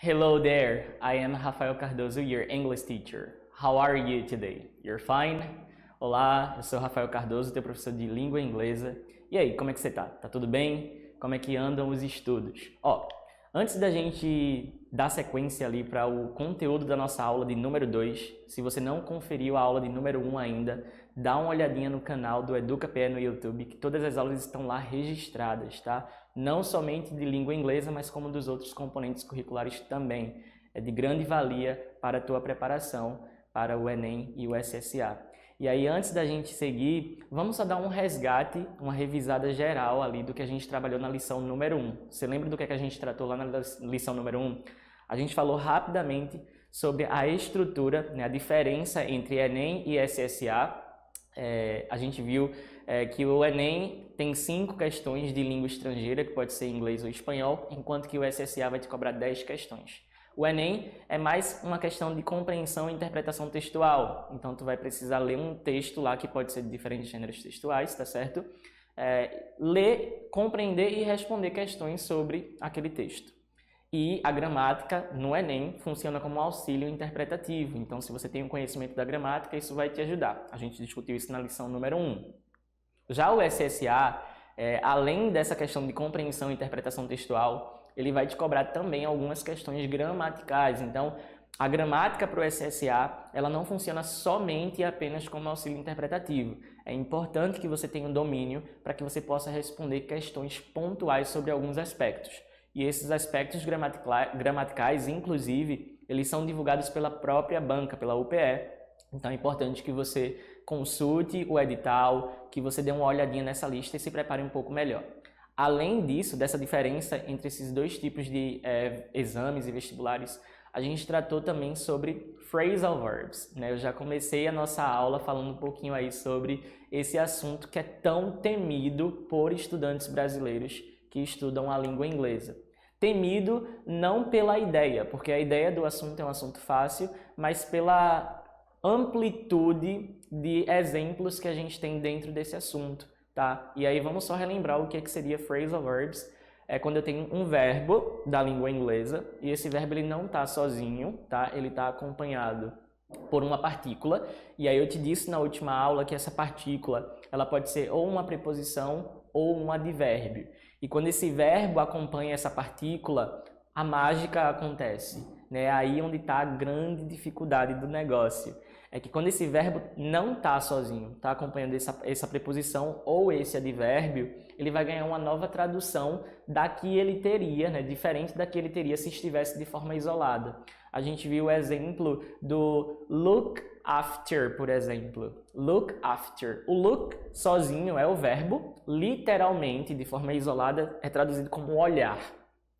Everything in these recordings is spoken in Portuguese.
Hello there, I am Rafael Cardoso, your English teacher. How are you today? You're fine? Olá, eu sou Rafael Cardoso, teu professor de língua inglesa. E aí, como é que você tá? Tá tudo bem? Como é que andam os estudos? Antes da gente dar sequência ali para o conteúdo da nossa aula de número 2, se você não conferiu a aula de número 1 ainda, dá uma olhadinha no canal do EducaPE no YouTube, que todas as aulas estão lá registradas, tá? Não somente de língua inglesa, mas como dos outros componentes curriculares também. É de grande valia para a tua preparação para o Enem e o SSA. E aí, antes da gente seguir, vamos só dar um resgate, uma revisada geral ali do que a gente trabalhou na lição número 1. Você lembra do que a gente tratou lá na lição número 1? A gente falou rapidamente sobre a estrutura, né, a diferença entre Enem e SSA. A gente viu que o Enem tem 5 questões de língua estrangeira, que pode ser inglês ou espanhol, enquanto que o SSA vai te cobrar 10 questões. O Enem é mais uma questão de compreensão e interpretação textual. Então, tu vai precisar ler um texto lá que pode ser de diferentes gêneros textuais, tá certo? Ler, compreender e responder questões sobre aquele texto. E a gramática no Enem funciona como um auxílio interpretativo. Então, se você tem um conhecimento da gramática, isso vai te ajudar. A gente discutiu isso na lição número 1. Já o SSA, além dessa questão de compreensão e interpretação textual, ele vai te cobrar também algumas questões gramaticais. Então, a gramática para o SSA, ela não funciona somente e apenas como auxílio interpretativo. É importante que você tenha um domínio para que você possa responder questões pontuais sobre alguns aspectos. E esses aspectos gramaticais, inclusive, eles são divulgados pela própria banca, pela UPE. Então, é importante que você consulte o edital, que você dê uma olhadinha nessa lista e se prepare um pouco melhor. Além disso, dessa diferença entre esses dois tipos de exames e vestibulares, a gente tratou também sobre phrasal verbs, né? Eu já comecei a nossa aula falando um pouquinho aí sobre esse assunto que é tão temido por estudantes brasileiros que estudam a língua inglesa. Temido não pela ideia, porque a ideia do assunto é um assunto fácil, mas pela amplitude de exemplos que a gente tem dentro desse assunto. Tá? E aí vamos só relembrar o que seria phrasal verbs. É quando eu tenho um verbo da língua inglesa e esse verbo ele não está sozinho, tá? Ele está acompanhado por uma partícula. E aí eu te disse na última aula que essa partícula ela pode ser ou uma preposição ou um advérbio. E quando esse verbo acompanha essa partícula, a mágica acontece, né? Aí onde está a grande dificuldade do negócio. É que quando esse verbo não está sozinho, está acompanhando essa preposição ou esse advérbio, ele vai ganhar uma nova tradução da que ele teria, né? Diferente da que ele teria se estivesse de forma isolada. A gente viu o exemplo do look after, por exemplo. Look after. O look sozinho é o verbo, literalmente, de forma isolada, é traduzido como olhar,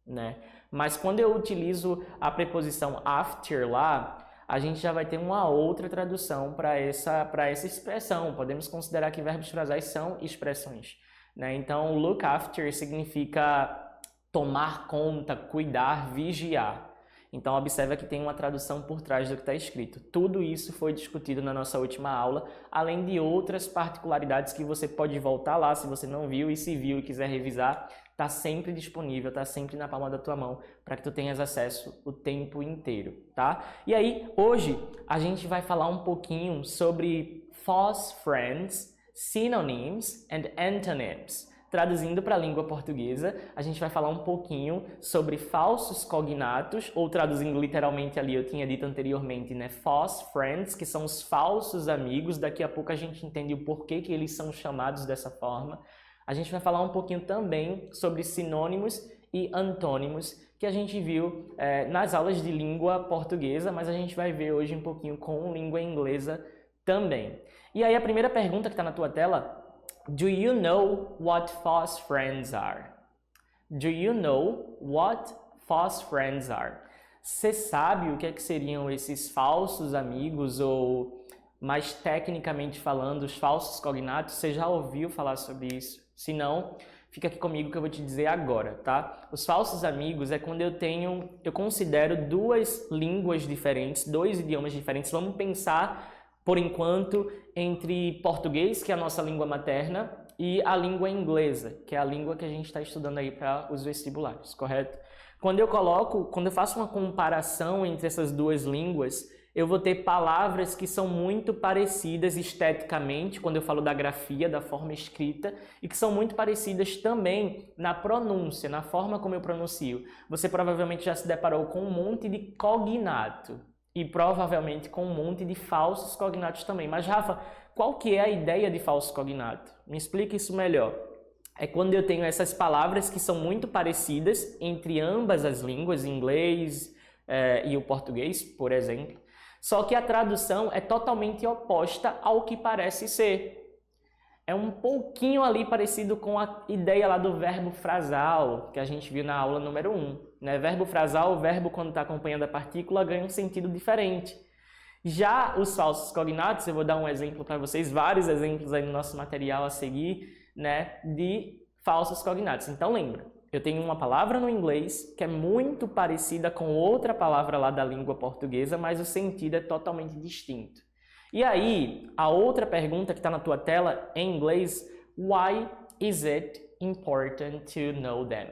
né? Mas quando eu utilizo a preposição after lá, a gente já vai ter uma outra tradução para essa expressão. Podemos considerar que verbos frasais são expressões, né? Então, look after significa tomar conta, cuidar, vigiar. Então, observa que tem uma tradução por trás do que está escrito. Tudo isso foi discutido na nossa última aula, além de outras particularidades que você pode voltar lá se você não viu, e se viu e quiser revisar, está sempre disponível, está sempre na palma da tua mão para que tu tenhas acesso o tempo inteiro, tá? E aí, hoje, a gente vai falar um pouquinho sobre false friends, synonyms and antonyms. Traduzindo para a língua portuguesa, a gente vai falar um pouquinho sobre falsos cognatos, ou traduzindo literalmente ali, eu tinha dito anteriormente, né? False friends, que são os falsos amigos. Daqui a pouco a gente entende o porquê que eles são chamados dessa forma. A gente vai falar um pouquinho também sobre sinônimos e antônimos, que a gente viu nas aulas de língua portuguesa, mas a gente vai ver hoje um pouquinho com língua inglesa também. E aí a primeira pergunta que está na tua tela: do you know what false friends are? Do you know what false friends are? Você sabe o que seriam esses falsos amigos, ou mais tecnicamente falando, os falsos cognatos? Você já ouviu falar sobre isso? Se não, fica aqui comigo que eu vou te dizer agora, tá? Os falsos amigos é quando eu considero duas línguas diferentes, dois idiomas diferentes. Vamos pensar, por enquanto, entre português, que é a nossa língua materna, e a língua inglesa, que é a língua que a gente está estudando aí para os vestibulares, correto? Quando eu faço uma comparação entre essas duas línguas, eu vou ter palavras que são muito parecidas esteticamente, quando eu falo da grafia, da forma escrita, e que são muito parecidas também na pronúncia, na forma como eu pronuncio. Você provavelmente já se deparou com um monte de cognato e provavelmente com um monte de falsos cognatos também. Mas, Rafa, qual que é a ideia de falso cognato? Me explica isso melhor. É quando eu tenho essas palavras que são muito parecidas entre ambas as línguas, inglês e o português, por exemplo, só que a tradução é totalmente oposta ao que parece ser. É um pouquinho ali parecido com a ideia lá do verbo frasal, que a gente viu na aula número 1. Né? Verbo frasal, o verbo quando está acompanhando a partícula ganha um sentido diferente. Já os falsos cognatos, eu vou dar um exemplo para vocês, vários exemplos aí no nosso material a seguir, né, de falsos cognatos. Então lembra, eu tenho uma palavra no inglês que é muito parecida com outra palavra lá da língua portuguesa, mas o sentido é totalmente distinto. E aí, a outra pergunta que está na tua tela em inglês, why is it important to know them?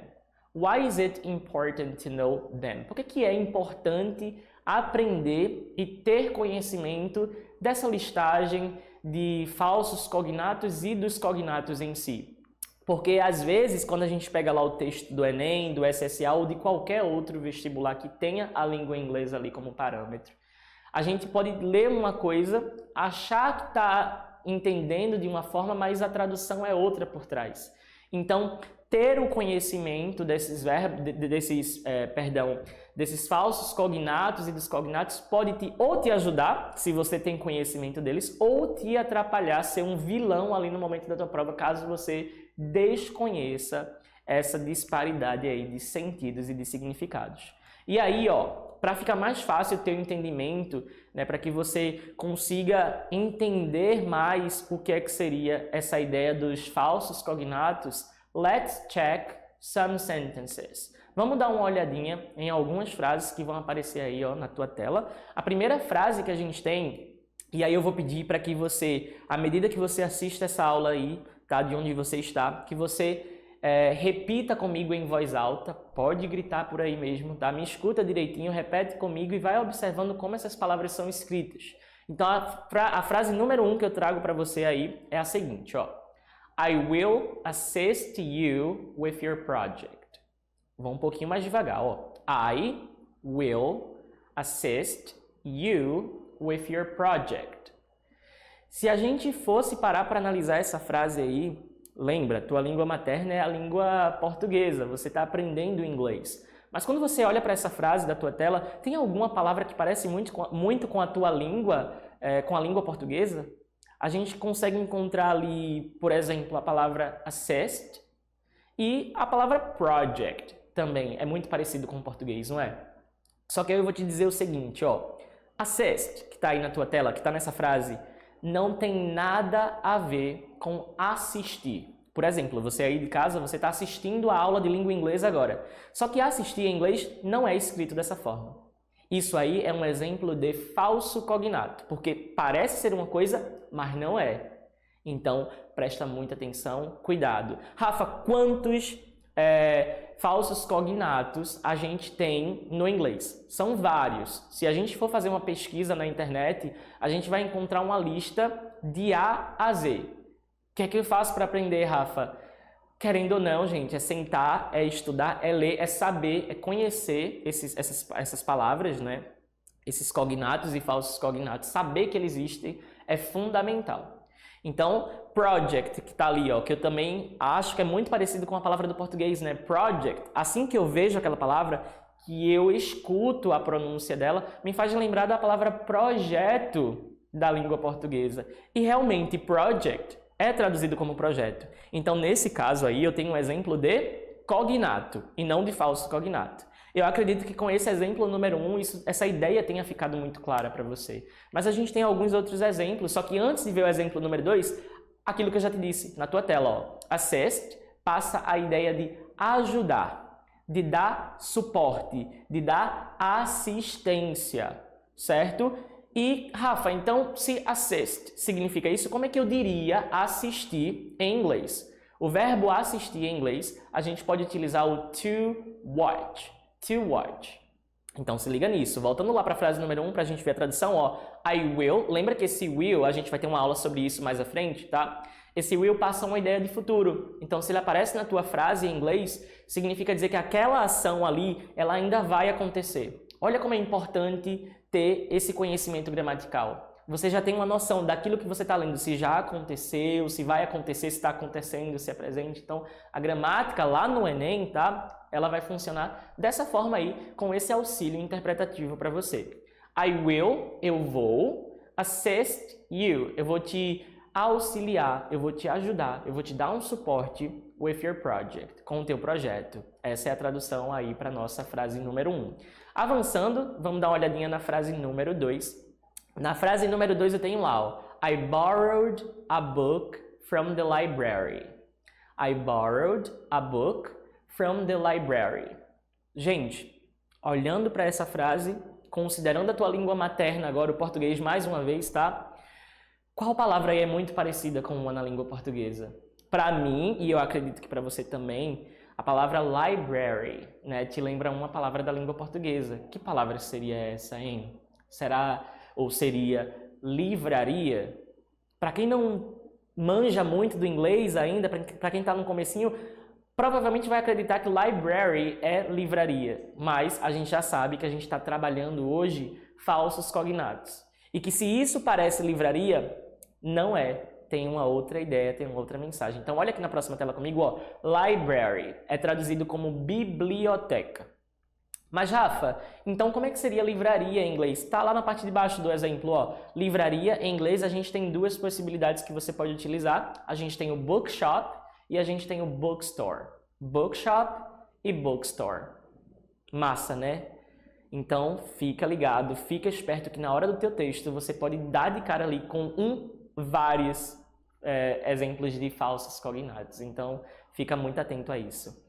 Why is it important to know them? Por que é importante aprender e ter conhecimento dessa listagem de falsos cognatos e dos cognatos em si? Porque, às vezes, quando a gente pega lá o texto do Enem, do SSA ou de qualquer outro vestibular que tenha a língua inglesa ali como parâmetro, a gente pode ler uma coisa, achar que está entendendo de uma forma, mas a tradução é outra por trás. Então, ter o conhecimento desses desses falsos cognatos e dos cognatos pode ou te ajudar, se você tem conhecimento deles, ou te atrapalhar, ser um vilão ali no momento da tua prova, caso você desconheça essa disparidade aí de sentidos e de significados. E aí, para ficar mais fácil o teu entendimento, né, para que você consiga entender mais o que é que seria essa ideia dos falsos cognatos, let's check some sentences. Vamos dar uma olhadinha em algumas frases que vão aparecer aí na tua tela. A primeira frase que a gente tem, e aí eu vou pedir para que você, à medida que você assista essa aula aí, tá, de onde você está, que você repita comigo em voz alta, pode gritar por aí mesmo, tá? Me escuta direitinho, repete comigo e vai observando como essas palavras são escritas. Então a frase número 1 que eu trago para você aí é a seguinte, I will assist you with your project. Vamos um pouquinho mais devagar, I will assist you with your project. Se a gente fosse parar para analisar essa frase aí, lembra, tua língua materna é a língua portuguesa, você está aprendendo inglês. Mas quando você olha para essa frase da tua tela, tem alguma palavra que parece muito com a tua língua, com a língua portuguesa? A gente consegue encontrar ali, por exemplo, a palavra assist e a palavra project também. É muito parecido com o português, não é? Só que eu vou te dizer o seguinte, assist, que está aí na tua tela, que está nessa frase, não tem nada a ver com assistir. Por exemplo, você aí de casa, você está assistindo a aula de língua inglesa agora. Só que assistir em inglês não é escrito dessa forma. Isso aí é um exemplo de falso cognato, porque parece ser uma coisa, mas não é. Então, presta muita atenção, cuidado. Rafa, quantos falsos cognatos a gente tem no inglês? São vários. Se a gente for fazer uma pesquisa na internet, a gente vai encontrar uma lista de A a Z. O que é que eu faço para aprender, Rafa? Querendo ou não, gente, é sentar, é estudar, é ler, é saber, é conhecer essas palavras, né? Esses cognatos e falsos cognatos. Saber que eles existem é fundamental. Então, project, que está ali, que eu também acho que é muito parecido com a palavra do português, né? Project. Assim que eu vejo aquela palavra, que eu escuto a pronúncia dela, me faz lembrar da palavra projeto da língua portuguesa. E realmente, project é traduzido como projeto. Então, nesse caso aí, eu tenho um exemplo de cognato e não de falso cognato. Eu acredito que com esse exemplo número 1, essa ideia tenha ficado muito clara para você. Mas a gente tem alguns outros exemplos, só que antes de ver o exemplo número 2, aquilo que eu já te disse na tua tela, assist passa a ideia de ajudar, de dar suporte, de dar assistência, certo? E, Rafa, então, se assist significa isso, como é que eu diria assistir em inglês? O verbo assistir em inglês, a gente pode utilizar o to watch. to watch. Então se liga nisso. Voltando lá para a frase número 1 para a gente ver a tradução, ó. I will, lembra que esse will, a gente vai ter uma aula sobre isso mais à frente, tá? Esse will passa uma ideia de futuro. Então se ele aparece na tua frase em inglês, significa dizer que aquela ação ali, ela ainda vai acontecer. Olha como é importante ter esse conhecimento gramatical. Você já tem uma noção daquilo que você está lendo, se já aconteceu, se vai acontecer, se está acontecendo, se é presente. Então, a gramática lá no Enem, tá? Ela vai funcionar dessa forma aí, com esse auxílio interpretativo para você. I will, eu vou, assist you, eu vou te auxiliar, eu vou te ajudar, eu vou te dar um suporte with your project, com o teu projeto. Essa é a tradução aí para nossa frase número 1. Avançando, vamos dar uma olhadinha na frase número 2. Na frase número 2 eu tenho lá, ó, I borrowed a book from the library. I borrowed a book from the library. Gente, olhando para essa frase, considerando a tua língua materna agora, o português mais uma vez, tá? Qual palavra aí é muito parecida com uma na língua portuguesa? Para mim, e eu acredito que para você também, a palavra library, né, te lembra uma palavra da língua portuguesa. Que palavra seria essa, hein? Será ou seria livraria? Para quem não manja muito do inglês ainda, para quem está no comecinho, provavelmente vai acreditar que library é livraria, mas a gente já sabe que a gente está trabalhando hoje falsos cognatos. E que se isso parece livraria, não é. Tem uma outra ideia, tem uma outra mensagem. Então olha aqui na próxima tela comigo, ó. Library é traduzido como biblioteca. Mas Rafa, então como é que seria livraria em inglês? Tá lá na parte de baixo do exemplo, ó. Livraria em inglês a gente tem duas possibilidades que você pode utilizar. A gente tem o bookshop e a gente tem o bookstore. Bookshop e bookstore. Massa, né? Então fica ligado, fica esperto que na hora do teu texto você pode dar de cara ali com vários exemplos de falsos cognatos. Então fica muito atento a isso.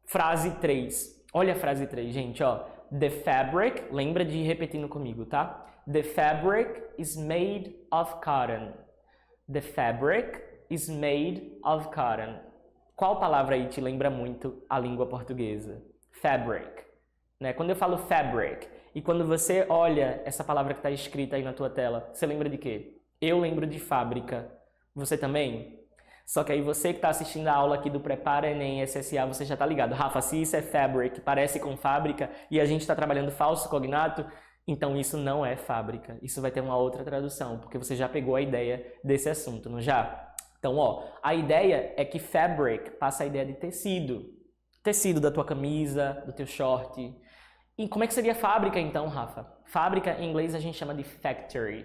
Frase 3. Olha a frase 3, gente, ó. The fabric, lembra de ir repetindo comigo, tá? The fabric is made of cotton. The fabric is made of cotton. Qual palavra aí te lembra muito a língua portuguesa? Fabric. Né? Quando eu falo fabric, e quando você olha essa palavra que está escrita aí na tua tela, você lembra de quê? Eu lembro de fábrica. Você também? Só que aí você que está assistindo a aula aqui do Prepara Enem SSA, você já está ligado. Rafa, se isso é fabric, parece com fábrica, e a gente está trabalhando falso cognato, então isso não é fábrica. Isso vai ter uma outra tradução, porque você já pegou a ideia desse assunto, não já? Então, ó, a ideia é que fabric passa a ideia de tecido. Tecido da tua camisa, do teu short. E como é que seria fábrica então, Rafa? Fábrica em inglês a gente chama de factory.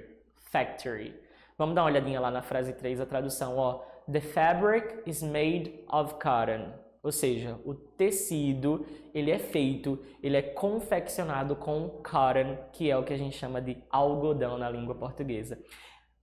Factory. Vamos dar uma olhadinha lá na frase 3, a tradução, ó. The fabric is made of cotton. Ou seja, o tecido, ele é feito, ele é confeccionado com cotton, que é o que a gente chama de algodão na língua portuguesa.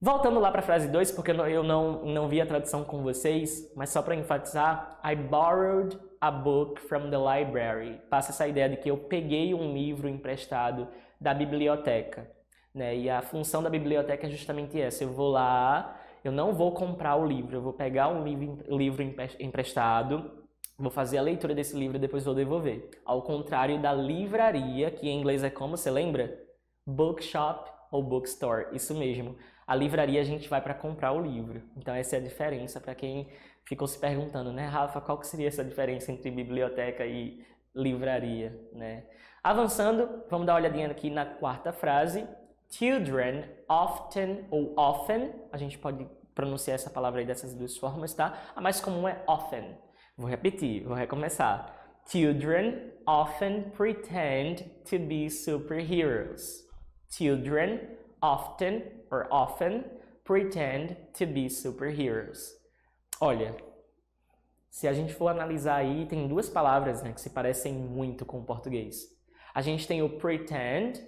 Voltando lá para a frase 2, porque eu não vi a tradução com vocês, mas só para enfatizar, I borrowed a book from the library. Passa essa ideia de que eu peguei um livro emprestado da biblioteca. Né? E a função da biblioteca é justamente essa. Eu vou lá, eu não vou comprar o livro, eu vou pegar um livro emprestado, vou fazer a leitura desse livro e depois vou devolver. Ao contrário da livraria, que em inglês é como, você lembra? Bookshop ou bookstore, isso mesmo. A livraria a gente vai para comprar o livro. Então essa é a diferença para quem ficou se perguntando, né, Rafa, qual que seria essa diferença entre biblioteca e livraria, né? Avançando, vamos dar uma olhadinha aqui na quarta frase. Children often ou often, a gente pode pronunciar essa palavra aí dessas duas formas, tá? A mais comum é often. Vou repetir, vou recomeçar. Children often pretend to be superheroes. Children often or often pretend to be superheroes. Olha, se a gente for analisar aí, tem duas palavras, né, que se parecem muito com o português. A gente tem o pretend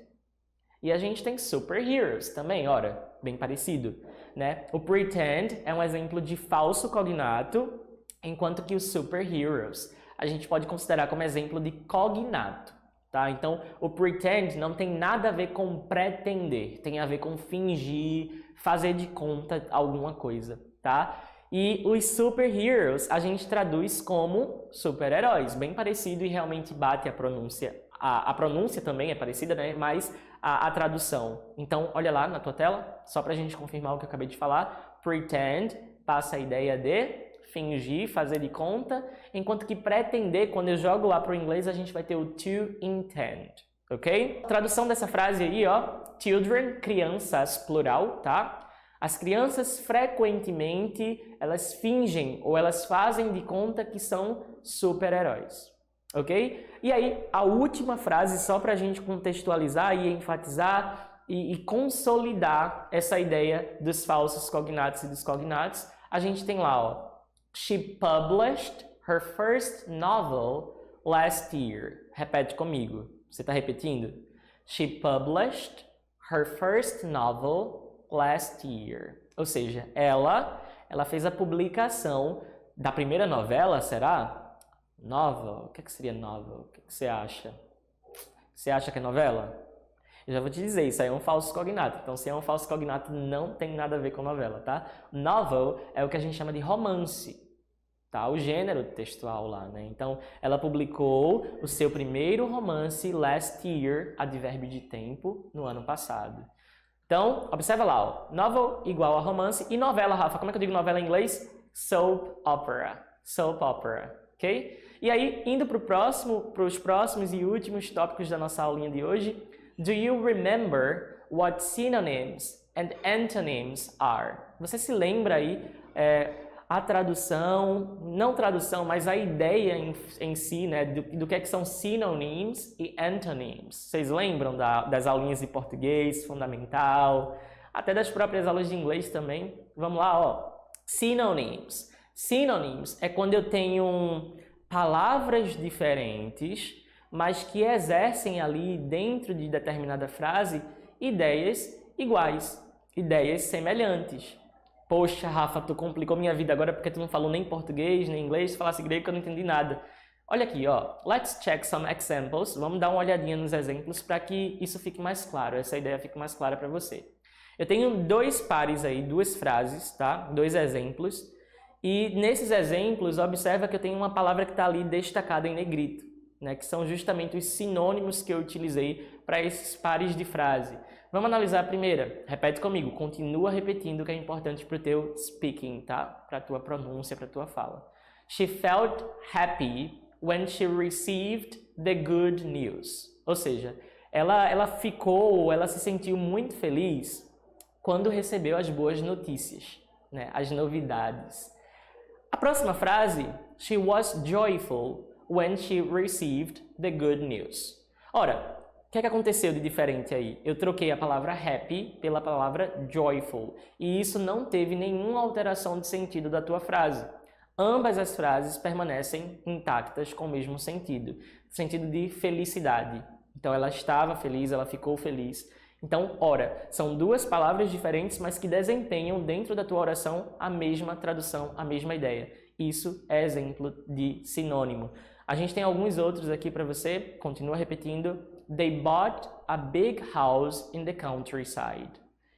e a gente tem superheroes também, ora, bem parecido, né? O pretend é um exemplo de falso cognato, enquanto que os superheroes a gente pode considerar como exemplo de cognato, tá? Então, o pretend não tem nada a ver com pretender, tem a ver com fingir, fazer de conta alguma coisa, tá? E os superheroes a gente traduz como super-heróis, bem parecido e realmente bate a pronúncia a pronúncia também é parecida, né? Mas a tradução. Então, olha lá na tua tela, só para a gente confirmar o que eu acabei de falar. Pretend passa a ideia de fingir, fazer de conta, enquanto que pretender, quando eu jogo lá para o inglês, a gente vai ter o to intend, ok? A tradução dessa frase aí, ó, children, crianças, plural, tá? As crianças frequentemente, elas fingem ou elas fazem de conta que são super-heróis, ok? E aí, a última frase, só para a gente contextualizar e enfatizar e consolidar essa ideia dos falsos cognatos e dos cognatos, a gente tem lá, ó, She published her first novel last year. Repete comigo. Você está repetindo? She published her first novel last year. Ou seja, ela fez a publicação da primeira novela, será? Novel? O que seria novel? O que você acha? Você acha que é novela? Eu já vou te dizer, isso aí é um falso cognato. Então, se é um falso cognato, não tem nada a ver com novela, tá? Novel é o que a gente chama de romance. Tá, o gênero textual lá, né? Então, ela publicou o seu primeiro romance last year, advérbio de tempo, no ano passado. Então, observa lá, ó, novel igual a romance e novela, Rafa. Como é que eu digo novela em inglês? Soap opera. Soap opera, ok? E aí, indo para os próximos e últimos tópicos da nossa aulinha de hoje, do you remember what synonyms and antonyms are? Você se lembra aí a tradução, não tradução, mas a ideia em si, né, do que são synonyms e antonyms. Vocês lembram das aulinhas de português, fundamental, até das próprias aulas de inglês também? Vamos lá, ó. Synonyms. Synonyms é quando eu tenho palavras diferentes, mas que exercem ali dentro de determinada frase ideias iguais, ideias semelhantes. Poxa, Rafa, tu complicou minha vida agora porque tu não falou nem português, nem inglês, tu falasse grego que eu não entendi nada. Olha aqui, ó. Let's check some examples. Vamos dar uma olhadinha nos exemplos para que isso fique mais claro, essa ideia fique mais clara para você. Eu tenho dois pares aí, duas frases, tá? Dois exemplos. E nesses exemplos, observa que eu tenho uma palavra que está ali destacada em negrito, né? Que são justamente os sinônimos que eu utilizei para esses pares de frase. Vamos analisar a primeira. Repete comigo. Continua repetindo, que é importante para o teu speaking, tá? Para a tua pronúncia, para a tua fala. She felt happy when she received the good news. Ou seja, ela se sentiu muito feliz quando recebeu as boas notícias, né? As novidades. A próxima frase. She was joyful when she received the good news. Ora, o que aconteceu de diferente aí? Eu troquei a palavra happy pela palavra joyful. E isso não teve nenhuma alteração de sentido da tua frase. Ambas as frases permanecem intactas com o mesmo sentido de felicidade. Então, ela estava feliz, ela ficou feliz. Então, ora, são duas palavras diferentes, mas que desempenham dentro da tua oração a mesma tradução, a mesma ideia. Isso é exemplo de sinônimo. A gente tem alguns outros aqui para você. Continua repetindo. They bought a big house in the countryside.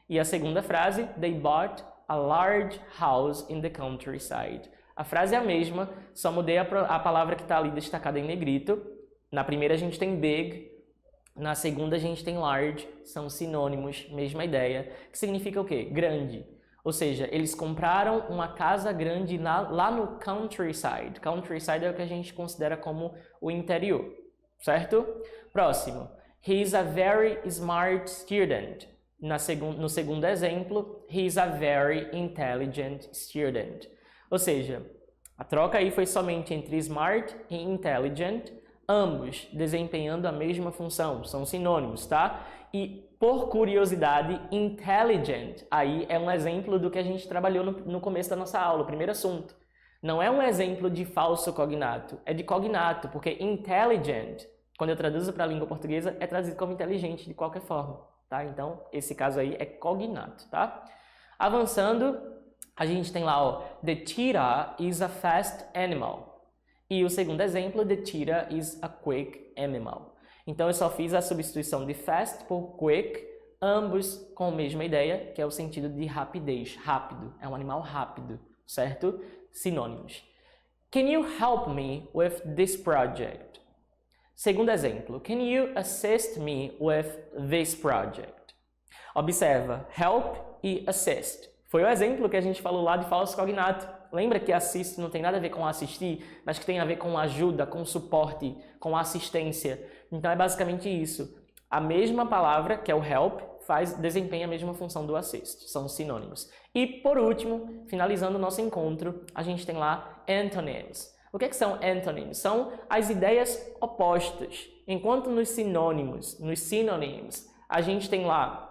E a segunda frase, they bought a large house in the countryside. A frase é a mesma, só mudei a palavra que está ali destacada em negrito. Na primeira a gente tem big, na segunda a gente tem large, são sinônimos, mesma ideia, que significa o quê? Grande. Ou seja, eles compraram uma casa grande lá no countryside. Countryside é o que a gente considera como o interior, certo? Próximo. He is a very smart student. No segundo exemplo, he is a very intelligent student. Ou seja, a troca aí foi somente entre smart e intelligent, ambos desempenhando a mesma função, são sinônimos, tá? E, por curiosidade, intelligent aí é um exemplo do que a gente trabalhou no começo da nossa aula, o primeiro assunto. Não é um exemplo de falso cognato, é de cognato, porque intelligent, quando eu traduzo para a língua portuguesa, é traduzido como inteligente de qualquer forma, tá? Então, esse caso aí é cognato, tá? Avançando, a gente tem lá, ó, the cheetah is a fast animal. E o segundo exemplo, the cheetah is a quick animal. Então, eu só fiz a substituição de fast por quick, ambos com a mesma ideia, que é o sentido de rapidez, rápido. É um animal rápido, certo? Sinônimos. Can you help me with this project? Segundo exemplo, can you assist me with this project? Observa, help e assist. Foi o exemplo que a gente falou lá de falso cognato. Lembra que assist não tem nada a ver com assistir, mas que tem a ver com ajuda, com suporte, com assistência. Então é basicamente isso. A mesma palavra, que é o help, desempenha a mesma função do assist. São sinônimos. E por último, finalizando o nosso encontro, a gente tem lá antonyms. O que é que são antonyms? São as ideias opostas. Enquanto nos synonyms, a gente tem lá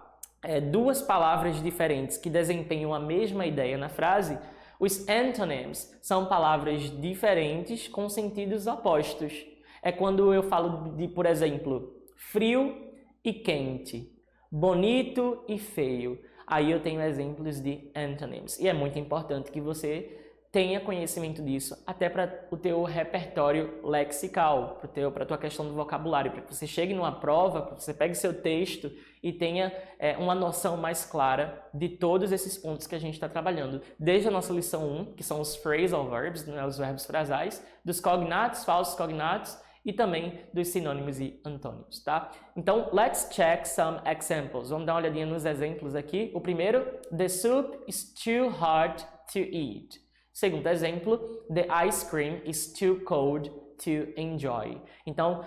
duas palavras diferentes que desempenham a mesma ideia na frase, os antonyms são palavras diferentes com sentidos opostos. É quando eu falo de, por exemplo, frio e quente, bonito e feio. Aí eu tenho exemplos de antonyms. E é muito importante que você tenha conhecimento disso, até para o teu repertório lexical, para a tua questão do vocabulário, para que você chegue numa prova, para que você pegue seu texto e tenha uma noção mais clara de todos esses pontos que a gente está trabalhando. Desde a nossa lição 1, que são os phrasal verbs, né, os verbos frasais, dos cognatos, falsos cognatos, e também dos sinônimos e antônimos, tá? Então, let's check some examples. Vamos dar uma olhadinha nos exemplos aqui. O primeiro, the soup is too hot to eat. Segundo exemplo, the ice cream is too cold to enjoy. Então,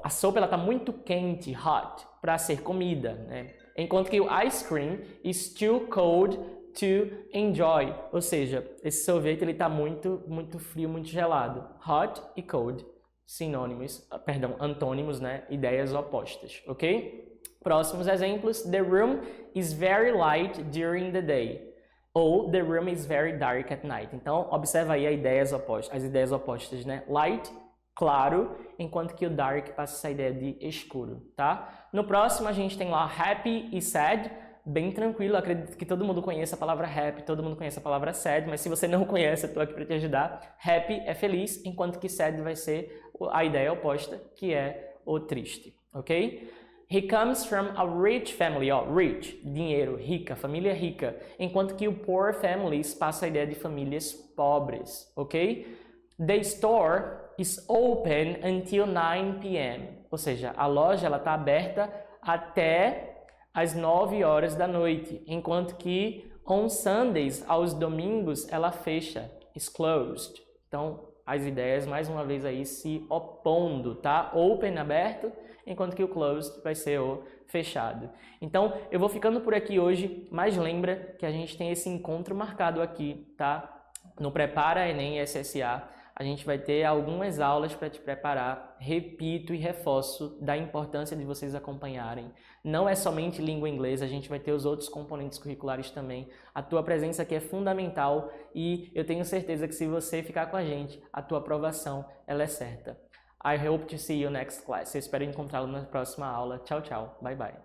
a sopa ela tá muito quente, hot, para ser comida, né? Enquanto que o ice cream is too cold to enjoy. Ou seja, esse sorvete ele tá muito frio, muito gelado. Hot e cold, antônimos, né? Ideias opostas, ok? Próximos exemplos, the room is very light during the day. Ou the room is very dark at night. Então, observa aí as ideias opostas, né? Light, claro, enquanto que o dark passa essa ideia de escuro, tá? No próximo, a gente tem lá happy e sad, bem tranquilo. Acredito que todo mundo conheça a palavra happy, todo mundo conhece a palavra sad, mas se você não conhece, eu tô aqui para te ajudar. Happy é feliz, enquanto que sad vai ser a ideia oposta, que é o triste, ok? He comes from a rich family. Rich, dinheiro, rica, família rica. Enquanto que o poor families passa a ideia de famílias pobres, ok? The store is open until 9 p.m. Ou seja, a loja está aberta até às 9 horas da noite. Enquanto que on Sundays, aos domingos, ela fecha. Is closed. Então, as ideias, mais uma vez aí, se opondo, tá? Open, aberto, enquanto que o closed vai ser o fechado. Então, eu vou ficando por aqui hoje, mas lembra que a gente tem esse encontro marcado aqui, tá? No Prepara Enem SSA, a gente vai ter algumas aulas para te preparar, repito e reforço da importância de vocês acompanharem. Não é somente língua inglesa, a gente vai ter os outros componentes curriculares também. A tua presença aqui é fundamental e eu tenho certeza que se você ficar com a gente, a tua aprovação ela é certa. I hope to see you next class. Eu espero encontrá-lo na próxima aula. Tchau, tchau. Bye, bye.